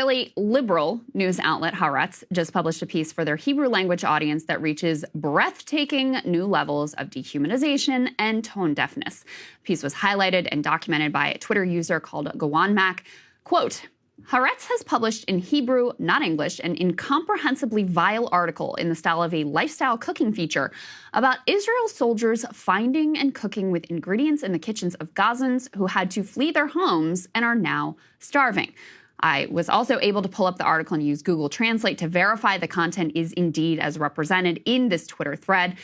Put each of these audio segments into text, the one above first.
Israeli liberal news outlet Haaretz just published a piece for their Hebrew language audience that reaches breathtaking new levels of dehumanization and tone deafness. The piece was highlighted and documented by a Twitter user called Gazan. Quote, Haaretz has published in Hebrew, not English, an incomprehensibly vile article in the style of a lifestyle cooking feature about Israel soldiers finding and cooking with ingredients in the kitchens of Gazans who had to flee their homes and are now starving. I was also able to pull up the article and use Google Translate to verify the content is indeed as represented in this Twitter thread.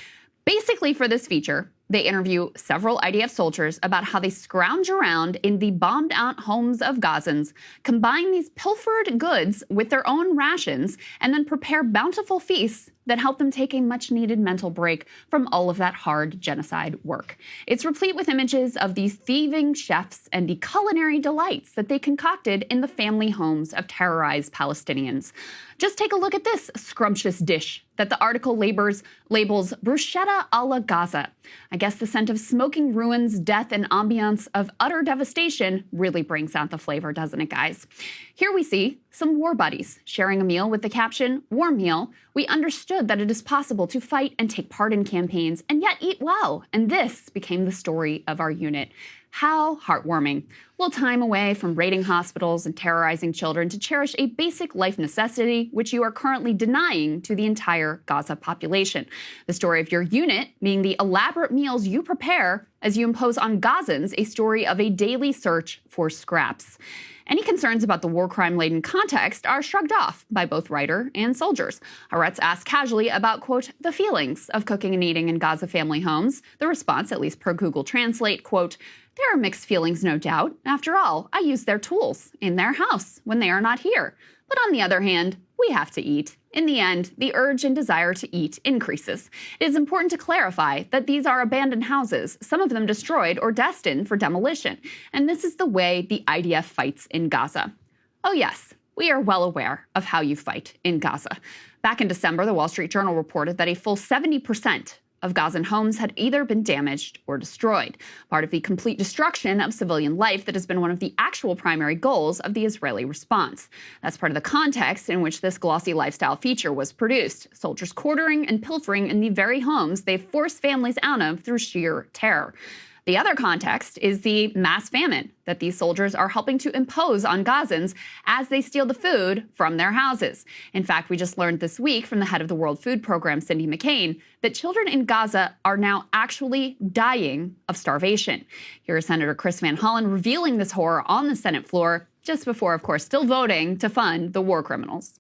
Basically, for this feature, they interview several IDF soldiers about how they scrounge around in the bombed-out homes of Gazans, combine these pilfered goods with their own rations, and then prepare bountiful feasts that help them take a much-needed mental break from all of that hard genocide work. It's replete with images of these thieving chefs and the culinary delights that they concocted in the family homes of terrorized Palestinians. Just take a look at this scrumptious dish that the article labels bruschetta alla Gaza. I guess the scent of smoking ruins, death, and ambiance of utter devastation really brings out the flavor, doesn't it, guys? Here we see some war buddies sharing a meal with the caption, "Warm meal." We understood that it is possible to fight and take part in campaigns and yet eat well. And this became the story of our unit. How heartwarming. A little time away from raiding hospitals and terrorizing children to cherish a basic life necessity, which you are currently denying to the entire Gaza population. The story of your unit being the elaborate meals you prepare as you impose on Gazans a story of a daily search for scraps. Any concerns about the war crime-laden context are shrugged off by both writer and soldiers. Haaretz asked casually about, quote, the feelings of cooking and eating in Gaza family homes. The response, at least per Google Translate, quote, there are mixed feelings, no doubt. After all, I use their tools in their house when they are not here. But on the other hand, we have to eat. In the end, the urge and desire to eat increases. It is important to clarify that these are abandoned houses, some of them destroyed or destined for demolition. And this is the way the IDF fights in Gaza. Oh yes, we are well aware of how you fight in Gaza. Back in December, the Wall Street Journal reported that a full 70% of Gazan homes had either been damaged or destroyed, part of the complete destruction of civilian life that has been one of the actual primary goals of the Israeli response. That's part of the context in which this glossy lifestyle feature was produced, soldiers quartering and pilfering in the very homes they've forced families out of through sheer terror. The other context is the mass famine that these soldiers are helping to impose on Gazans as they steal the food from their houses. In fact, we just learned this week from the head of the World Food Program, Cindy McCain, that children in Gaza are now actually dying of starvation. Here is Senator Chris Van Hollen revealing this horror on the Senate floor just before, of course, still voting to fund the war criminals.